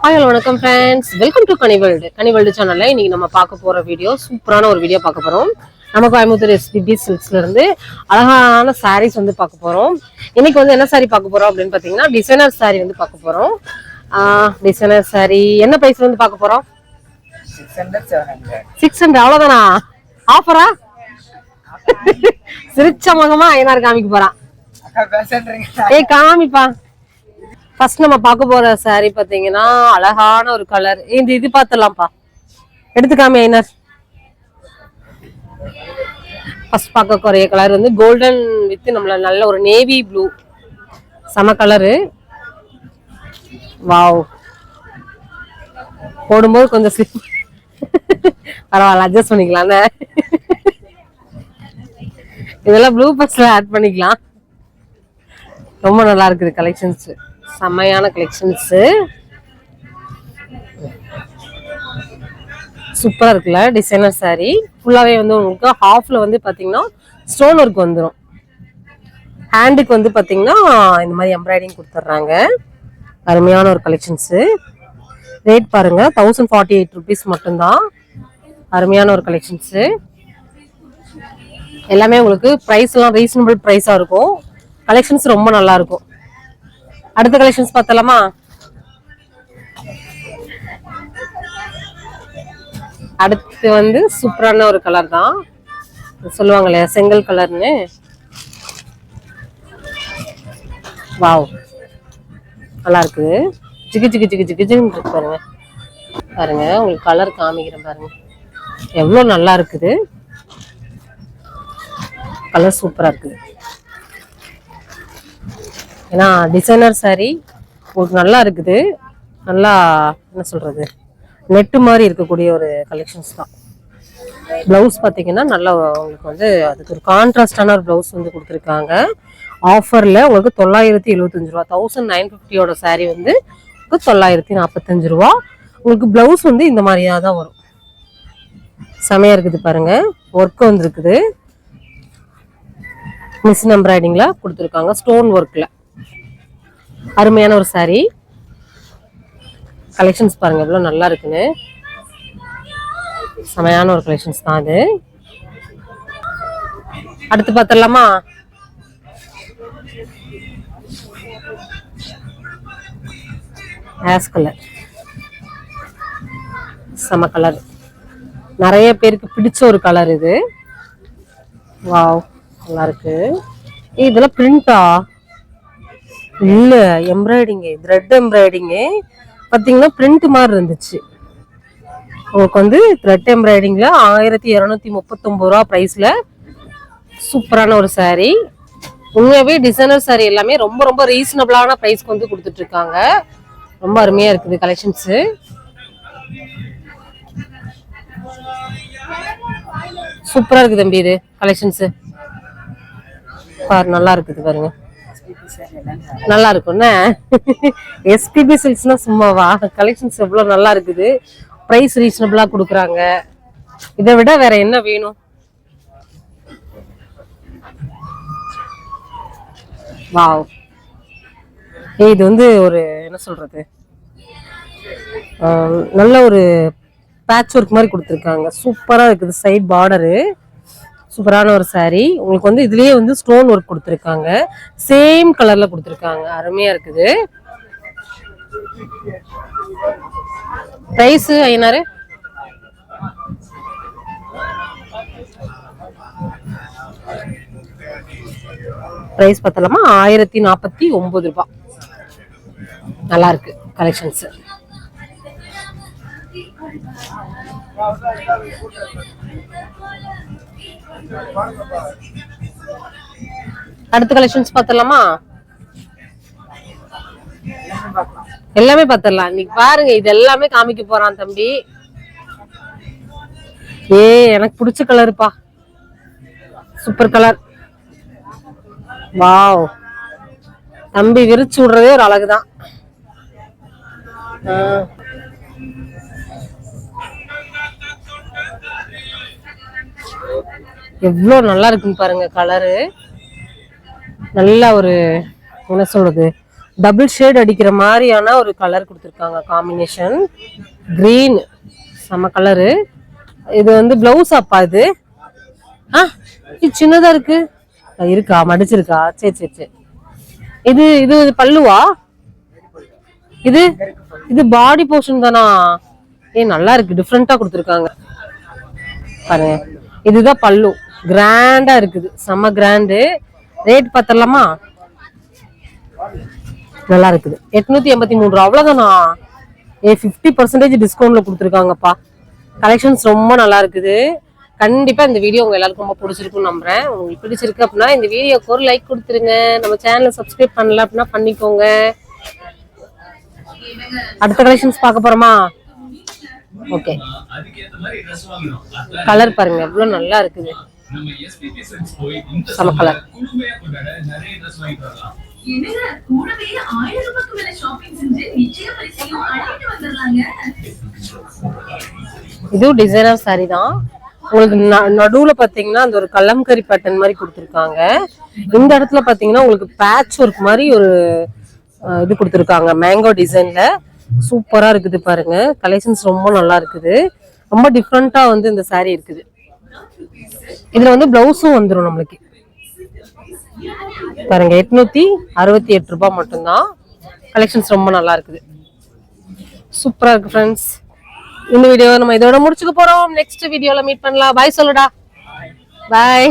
Hi வணக்கம் friends, welcome to கனிவேல்டு சேனல்ல இன்னைக்கு நம்ம பார்க்க போற வீடியோ சூப்பரான ஒரு வீடியோ பார்க்க போறோம். நம்ம கோயம்புத்தூர் எஸ்பிபி சில்க்ஸ்ல இருந்து அழகான சாரீஸ் வந்து பார்க்க போறோம். இன்னைக்கு வந்து என்ன சாரி பார்க்க போறோம் அப்படின்னு பாத்தீங்கன்னா டிசைனர் சாரி வந்து பார்க்க போறோம். டிசைனர் சாரி என்ன பிரைஸ் வந்து பார்க்க போறோம்? 600. அவ்வளவுதானா? ஆஃபரா? சிரிச்ச முகமா ஐநாறு காமிக்க போறான். ஏய் காமிப்பா. ஃபர்ஸ்ட் நம்ம பார்க்க போற சாரி பாத்தீங்கன்னா அழகான ஒரு கலர். இது பார்த்துடலாம்ப்பா, எடுத்துக்காம ஐனர். ஃபர்ஸ்ட் பார்க்க போற கலர் வந்து கோல்டன் வித் நம்மள நல்ல ஒரு நேவி ப்ளூ, சம கலரு. வாவ், போடும்போது கொஞ்சம் பரவாயில்ல, அட்ஜஸ்ட் பண்ணிக்கலாம். இதெல்லாம் ப்ளூ பஸ்ல ஆட் பண்ணிக்கலாம். ரொம்ப நல்லா இருக்குது கலெக்ஷன்ஸ், செம்மையான கலெக்ஷன்ஸ், சூப்பரா இருக்குல்ல. டிசைனர் சாரி ஃபுல்லாவே வந்து உங்களுக்கு ஹாஃப்ல வந்து பாத்தீங்கன்னா ஸ்டோன் ஒர்க் வந்துடும். ஹேண்டுக்கு வந்து பாத்தீங்கன்னா இந்த மாதிரி எம்ப்ராய்டிங் கொடுத்துட்றாங்க. அருமையான ஒரு கலெக்ஷன்ஸ். ரேட் பாருங்க, 1048 rupees மட்டும்தான். அருமையான ஒரு கலெக்ஷன்ஸ். எல்லாமே உங்களுக்கு பிரைஸ் எல்லாம் ரீசனபிள் பிரைஸா இருக்கும். கலெக்ஷன்ஸ் ரொம்ப நல்லா இருக்கும். அடுத்த கலெக்ஷன்ஸ் பார்த்தலாமா? அடுத்து வந்து சூப்பரான ஒரு கலர் தான், சொல்லுவாங்க இல்லையா செங்கல் கலர்னு. வாவ், நல்லா இருக்கு. ஜிகு ஜிகு ஜிகு ஜிகு ஜிகுன்னு இருக்கு பாருங்க. பாருங்க உங்களுக்கு கலர் காமிக்கிறேன் பாருங்க, எவ்வளவு நல்லா இருக்குது. கலர் சூப்பரா இருக்குது. ஏன்னா டிசைனர் சாரி உங்களுக்கு நல்லா இருக்குது. நல்லா என்ன சொல்றது, நெட்டு மாதிரி இருக்கக்கூடிய ஒரு கலெக்ஷன்ஸ் தான். பிளவுஸ் பார்த்தீங்கன்னா நல்லா உங்களுக்கு வந்து அதுக்கு ஒரு கான்ட்ராஸ்டான ஒரு பிளவுஸ் வந்து கொடுத்துருக்காங்க. ஆஃபர்ல உங்களுக்கு 975 ரூபா. 1950 சாரி வந்து 945 ரூபா. உங்களுக்கு பிளவுஸ் வந்து இந்த மாதிரியா தான் வரும். செமையா இருக்குது பாருங்க. ஒர்க் வந்து இருக்குது, மிஷின் எம்ப்ராய்டிங்ல கொடுத்துருக்காங்க, ஸ்டோன் ஒர்க்ல. அருமையான ஒரு சாரி. கலெக்ஷன்ஸ் பாருங்க எவ்வளவு நல்லா இருக்குன்னு. செமையான ஒரு கலெக்ஷன்ஸ் தான் அது. அடுத்து பார்த்தலாமா? ஆஷ் கலர், செம கலர், நிறைய பேருக்கு பிடிச்ச ஒரு கலர் இது. வாவ், நல்லா இருக்கு. இதெல்லாம் பிரிண்டா இல்ல, எம்ப்ராய்டிங், த்ரெட் எம்ப்ராய்டிங் பாத்தீங்கன்னா பிரிண்ட் மாதிரி இருந்துச்சு. உங்களுக்கு வந்து த்ரெட் எம்ப்ராய்டிங்ல 1239 ரூபா பிரைஸ்ல சூப்பரான ஒரு சாரி. உண்மையாவே டிசைனர் சாரி எல்லாமே ரொம்ப ரொம்ப ரீசனபிளான பிரைஸ்க்கு வந்து கொடுத்துட்டு இருக்காங்க. ரொம்ப அருமையா இருக்குது கலெக்ஷன்ஸ். சூப்பரா இருக்குது தம்பி இது கலெக்ஷன்ஸ். பாரு நல்லா இருக்குது பாருங்க, நல்லா இருக்கும்ண்ணே. எஸ்பிபி சில்க்ஸ்னா சும்மாவா, கலெக்ஷன்ஸ் எவ்வளவு நல்லா இருக்குது. பிரைஸ் ரீசனபிளா கொடுக்குறாங்க. இதை விட வேற என்ன வேணும்? வாவ், இது வந்து ஒரு என்ன சொல்றது, நல்ல ஒரு பேட்ச் ஒர்க் மாதிரி கொடுத்துருக்காங்க. சூப்பரா இருக்குது. சைட் பார்டரு சூப்பரான ஒரு சாரி. உங்களுக்கு வந்து இதுலயே வந்து ஸ்டோன் ஒர்க் கொடுத்துருக்காங்க, சேம் கலர்ல கொடுத்துருக்காங்க. அருமையா இருக்குது. Price ஐநாறு price பார்த்தலாமா? 1049 ரூபாய். நல்லா இருக்கு கலெக்ஷன்ஸ். அடுத்த கலெக்ஷன்ஸ் பார்த்தலாமா? எல்லாமே பார்த்தலாம். இன்னைக்கு பாருங்க, இது எல்லாமே காமிக்க போறான் தம்பி. எனக்கு பிடிச்ச கலருப்பா, சூப்பர் கலர். வாவ், தம்பி விரிச்சு விடுறதே ஒரு அழகுதான். எவ்வளவு நல்லா இருக்குன்னு பாருங்க கலரு. நல்ல ஒரு என்ன சொல்றது, டபுள் ஷேட் அடிக்கிற மாதிரியான ஒரு கலர் கொடுத்துருக்காங்க. காம்பினேஷன் கிரீன், செம கலரு. இது வந்து பிளவுஸ் அப்பா இது. இது சின்னதா இருக்கு. இருக்கா, மடிச்சிருக்கா? சரி சரி சரி. இது இது பல்லுவா? இது இது பாடி போர்ஷன் தானா? நல்லா இருக்கு, டிஃப்ரெண்டா கொடுத்துருக்காங்க பாருங்க. இதுதான் பல்லு, கிராண்டா இருக்குது, செம்ம கிராண்டு. ரேட் பார்த்தலாமா? நல்லா இருக்குது. 883 அவ்வளவுதானா? 50% டிஸ்கவுண்ட்ல கொடுத்துருக்காங்கப்பா. கலெக்ஷன்ஸ் ரொம்ப நல்லா இருக்குது. கண்டிப்பா இந்த வீடியோ உங்க எல்லாருக்கும் ரொம்ப பிடிச்சிருக்குன்னு நம்புறேன். உங்களுக்கு பிடிச்சிருக்கு அப்படின்னா இந்த வீடியோக்கு ஒரு லைக் கொடுத்துருங்க. நம்ம சேனலை சப்ஸ்கிரைப் பண்ணல அப்படின்னா பண்ணிக்கோங்க. அடுத்த கலெக்ஷன்ஸ் பார்க்க போறோமா? ஓகே, கலர் பாருங்க எவ்வளவு நல்லா இருக்குது. செம கலர். இதுவும் டிசைனர் சாரி தான். உங்களுக்கு நடுவுல பாத்தீங்கன்னா அந்த ஒரு கலம்கரி பேட்டர்ன் மாதிரி கொடுத்துருக்காங்க. இந்த இடத்துல பாத்தீங்கன்னா உங்களுக்கு பேட்ச் ஒர்க் மாதிரி ஒரு இது கொடுத்துருக்காங்க மேங்கோ டிசைன்ல. சூப்பரா இருக்குது பாருங்க. கலெக்ஷன்ஸ் ரொம்ப நல்லா இருக்குது. ரொம்ப டிஃப்ரெண்டா வந்து இந்த சாரி இருக்குது. இதுல வந்து பிளவுஸும் வந்துடும் நம்மளுக்கு பாருங்க. 868 ரூபாய் மட்டும்தான். கலெக்ஷன்ஸ் ரொம்ப நல்லா இருக்குது, சூப்பரா இருக்கு ஃப்ரெண்ட்ஸ். இந்த வீடியோ நம்ம இதோட முடிச்சுக்க போறோம். நெக்ஸ்ட் வீடியோல மீட் பண்ணலாம். பாய் சொல்லுடா. பாய்.